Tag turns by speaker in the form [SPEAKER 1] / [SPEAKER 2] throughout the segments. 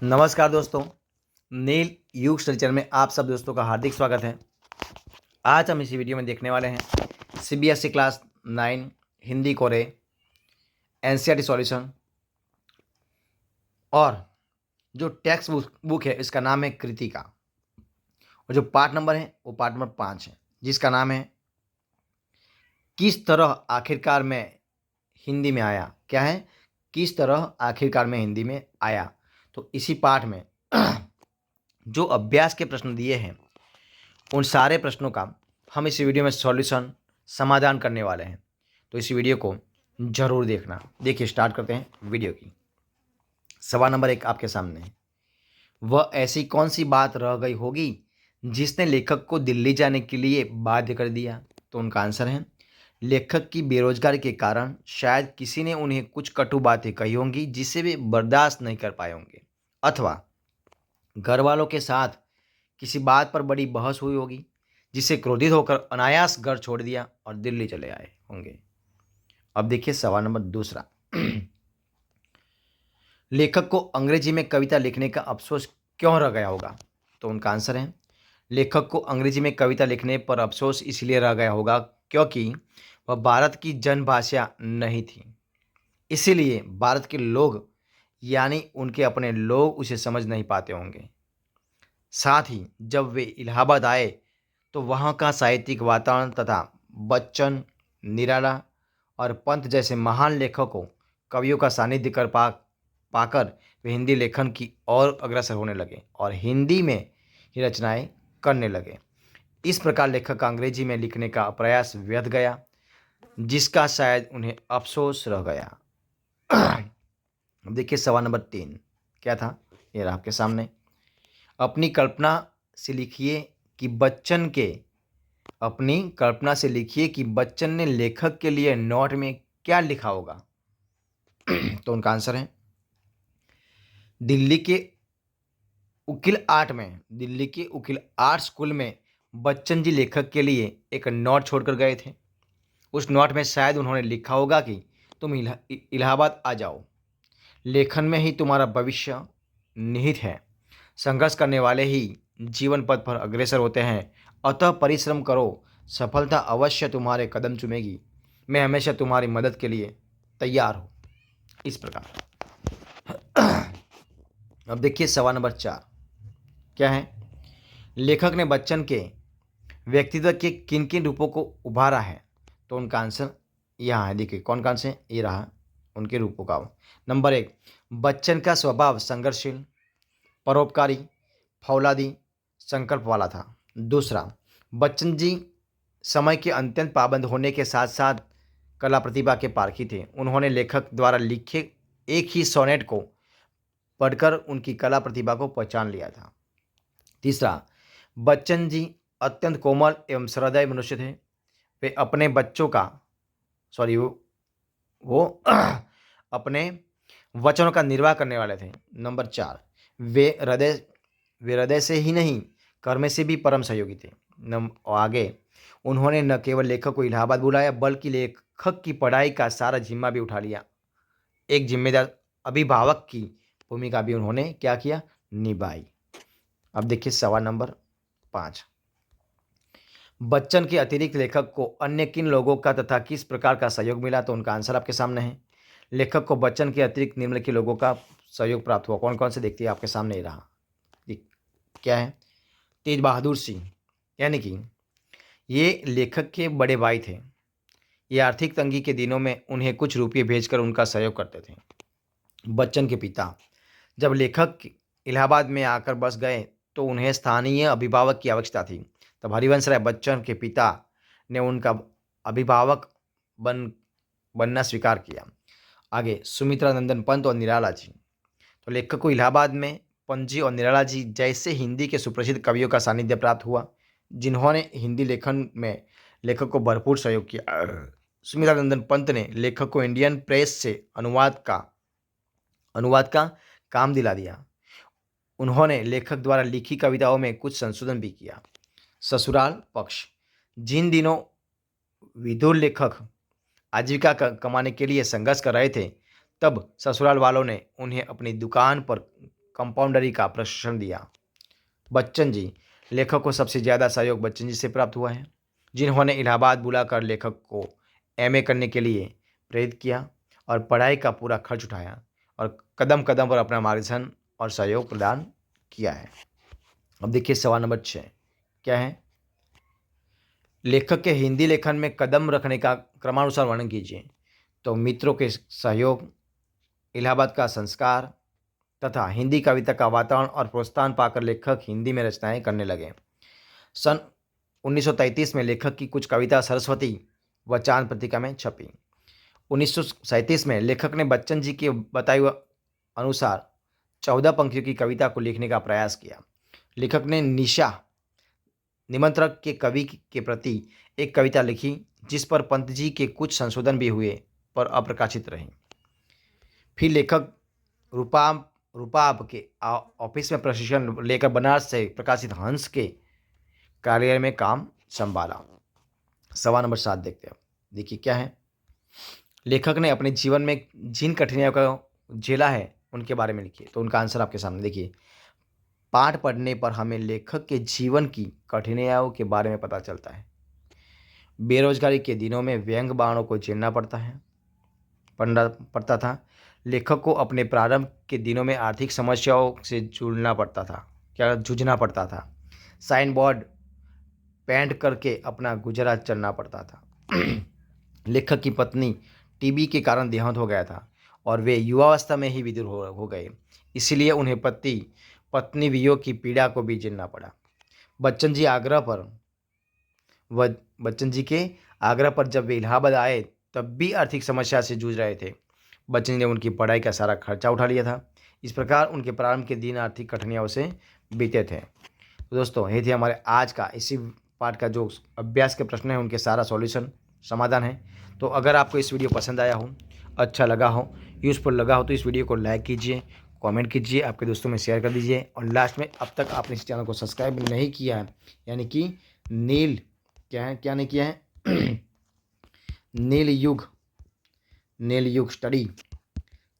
[SPEAKER 1] नमस्कार दोस्तों, नील युग स्ट्रक्चर में आप सब दोस्तों का हार्दिक स्वागत है। आज हम इसी वीडियो में देखने वाले हैं सीबीएसई क्लास 9 हिंदी कोरे एनसीईआरटी सॉल्यूशन। और जो टेक्स्ट बुक है इसका नाम है कृतिका, और जो पार्ट नंबर है वो पार्ट नंबर 5 है, जिसका नाम है किस तरह आखिरकार में हिंदी में आया। क्या है? किस तरह आखिरकार में हिंदी में आया। तो इसी पार्ट में जो अभ्यास के प्रश्न दिए हैं उन सारे प्रश्नों का हम इस वीडियो में सॉल्यूशन समाधान करने वाले हैं। तो इस वीडियो को जरूर देखना। देखिए, स्टार्ट करते हैं वीडियो की। सवाल नंबर 1 आपके सामने है। वह ऐसी कौन सी बात रह गई होगी जिसने लेखक को दिल्ली जाने के लिए बाध्य कर दिया? तो उनका आंसर है, लेखक की बेरोजगारी के कारण शायद किसी ने उन्हें कुछ कटु बातें कही होंगी जिसे वे बर्दाश्त नहीं कर पाए होंगे, अथवा घर वालों के साथ किसी बात पर बड़ी बहस हुई होगी जिससे क्रोधित होकर अनायास घर छोड़ दिया और दिल्ली चले आए होंगे। अब देखिए सवाल नंबर दूसरा। लेखक को अंग्रेजी में कविता लिखने का अफसोस क्यों रह गया होगा? तो उनका आंसर है, लेखक को अंग्रेजी में कविता लिखने पर अफसोस इसलिए रह गया होगा क्योंकि वह भारत की जनभाषा नहीं थी। इसीलिए भारत के लोग यानी उनके अपने लोग उसे समझ नहीं पाते होंगे। साथ ही जब वे इलाहाबाद आए तो वहाँ का साहित्यिक वातावरण तथा बच्चन, निराला और पंत जैसे महान लेखकों कवियों का सानिध्य पाकर वे हिंदी लेखन की ओर अग्रसर होने लगे और हिंदी में ही रचनाएं करने लगे। इस प्रकार लेखक का अंग्रेजी में लिखने का प्रयास व्यर्थ गया, जिसका शायद उन्हें अफसोस रह गया। अब देखिए सवाल नंबर 3 क्या था, ये रहा आपके सामने। अपनी कल्पना से लिखिए कि बच्चन ने लेखक के लिए नोट में क्या लिखा होगा। तो उनका आंसर है, दिल्ली के दिल्ली के उकिल आर्ट स्कूल में बच्चन जी लेखक के लिए एक नोट छोड़कर गए थे। उस नोट में शायद उन्होंने लिखा होगा कि तुम इलाहाबाद आ जाओ, लेखन में ही तुम्हारा भविष्य निहित है। संघर्ष करने वाले ही जीवन पथ पर अग्रसर होते हैं, अतः परिश्रम करो, सफलता अवश्य तुम्हारे कदम चूमेगी। मैं हमेशा तुम्हारी मदद के लिए तैयार हूँ। इस प्रकार। अब देखिए सवाल नंबर 4 क्या है। लेखक ने बच्चन के व्यक्तित्व के किन किन रूपों को उभारा है? तो उनका आंसर यहाँ है, देखिए कौन कौन से, ये रहा उनके रूपों का। नंबर 1, बच्चन का स्वभाव संघर्षशील, परोपकारी, फौलादी, संकल्प वाला था। दूसरा, बच्चन जी समय के अत्यंत पाबंद होने के साथ साथ कला प्रतिभा के पारखी थे। उन्होंने लेखक द्वारा लिखे एक ही सोनेट को पढ़कर उनकी कला प्रतिभा को पहचान लिया था। तीसरा, बच्चन जी अत्यंत कोमल एवं सहृदय मनुष्य थे। वे अपने बच्चों का वो अपने वचनों का निर्वाह करने वाले थे। नंबर 4, वे हृदय से ही नहीं कर्म से भी परम सहयोगी थे। आगे उन्होंने न केवल लेखक को इलाहाबाद बुलाया बल्कि लेखक की पढ़ाई का सारा जिम्मा भी उठा लिया। एक जिम्मेदार अभिभावक की भूमिका भी उन्होंने क्या किया, निभाई। अब देखिए सवाल नंबर 5, बच्चन के अतिरिक्त लेखक को अन्य किन लोगों का तथा किस प्रकार का सहयोग मिला? तो उनका आंसर आपके सामने है। लेखक को बच्चन के अतिरिक्त निम्नलिखित लोगों का सहयोग प्राप्त हुआ। कौन कौन से देखते हैं आपके सामने ही रहा। क्या है? तेज बहादुर सिंह, यानी कि ये लेखक के बड़े भाई थे। ये आर्थिक तंगी के दिनों में उन्हें कुछ रुपये भेजकर उनका सहयोग करते थे। बच्चन के पिता, जब लेखक इलाहाबाद में आकर बस गए तो उन्हें स्थानीय अभिभावक की आवश्यकता थी। तब हरिवंश राय बच्चन के पिता ने उनका अभिभावक बनना स्वीकार किया। आगे सुमित्रा नंदन पंत और निराला जी, तो लेखक को इलाहाबाद में पंत जी और निराला जी जैसे हिंदी के सुप्रसिद्ध कवियों का सानिध्य प्राप्त हुआ, जिन्होंने हिंदी लेखन में लेखक को भरपूर सहयोग किया। सुमित्रा नंदन पंत ने लेखक को इंडियन प्रेस से अनुवाद का काम दिला दिया। उन्होंने लेखक द्वारा लिखी कविताओं में कुछ संशोधन भी किया। ससुराल पक्ष, जिन दिनों विदुर लेखक आजीविका कमाने के लिए संघर्ष कर रहे थे, तब ससुराल वालों ने उन्हें अपनी दुकान पर कंपाउंडरी का प्रशिक्षण दिया। बच्चन जी, लेखक को सबसे ज़्यादा सहयोग बच्चन जी से प्राप्त हुआ है, जिन्होंने इलाहाबाद बुलाकर लेखक को एमए करने के लिए प्रेरित किया और पढ़ाई का पूरा खर्च उठाया और कदम कदम पर अपना मार्गदर्शन और सहयोग प्रदान किया है। अब देखिए सवाल नंबर 6 क्या है। लेखक के हिंदी लेखन में कदम रखने का क्रमानुसार वर्णन कीजिए। तो मित्रों के सहयोग, इलाहाबाद का संस्कार तथा हिंदी कविता का वातावरण और प्रोत्साहन पाकर लेखक हिंदी में रचनाएं करने लगे। सन 1933 में लेखक की कुछ कविता सरस्वती व चांद पत्रिका में छपी। 1937 में लेखक ने बच्चन जी के बताए हुए अनुसार 14 पंक्तियों की कविता को लिखने का प्रयास किया। लेखक ने निशा निमंत्रक के कवि के प्रति एक कविता लिखी, जिस पर पंत जी के कुछ संशोधन भी हुए पर अप्रकाशित रही। फिर लेखक रूपाब के ऑफिस में प्रशिक्षण लेकर बनारस से प्रकाशित हंस के कार्यालय में काम संभाला। सवाल नंबर 7 देखते हैं। देखिए क्या है। लेखक ने अपने जीवन में जिन कठिनाइयों को झेला है उनके बारे में लिखिए। तो उनका आंसर आपके सामने देखिए। पाठ पढ़ने पर हमें लेखक के जीवन की कठिनाइयों के बारे में पता चलता है। बेरोजगारी के दिनों में व्यंग बाणों को झेलना पड़ता था। लेखक को अपने प्रारंभ के दिनों में आर्थिक समस्याओं से जूझना पड़ता था। साइन बोर्ड पेंट करके अपना गुजरा चलना पड़ता था। लेखक की पत्नी टीबी के कारण देहांत हो गया था और वे युवावस्था में ही विधुर हो गए, इसलिए उन्हें पत्नी वियोग की पीड़ा को भी झेलना पड़ा। बच्चन जी के आग्रह पर जब वे इलाहाबाद आए तब भी आर्थिक समस्या से जूझ रहे थे। बच्चन जी ने उनकी पढ़ाई का सारा खर्चा उठा लिया था। इस प्रकार उनके प्रारंभ के दिन आर्थिक कठिनाइयों से बीते थे। तो दोस्तों ये थे हमारे आज का इसी पाठ का जो अभ्यास के प्रश्न है उनके सारा सॉल्यूशन समाधान है। तो अगर आपको इस वीडियो पसंद आया हो, अच्छा लगा हो, यूज़फुल लगा हो तो इस वीडियो को लाइक कीजिए, कमेंट कीजिए, आपके दोस्तों में शेयर कर दीजिए और लास्ट में अब तक आपने इस चैनल को सब्सक्राइब नहीं किया है यानी कि क्या नहीं किया है नील युग स्टडी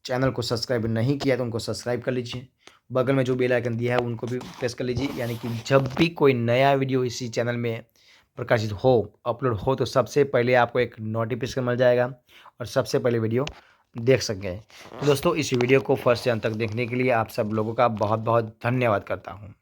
[SPEAKER 1] चैनल को सब्सक्राइब नहीं किया तो उनको सब्सक्राइब कर लीजिए। बगल में जो बेल आइकन दिया है उनको भी प्रेस कर लीजिए, यानी कि जब भी कोई नया वीडियो इसी चैनल में प्रकाशित हो, अपलोड हो तो सबसे पहले आपको एक नोटिफिकेशन मिल जाएगा और सबसे पहले वीडियो देख सकें। तो दोस्तों इस वीडियो को फर्स्ट से अंत तक देखने के लिए आप सब लोगों का बहुत बहुत धन्यवाद करता हूँ।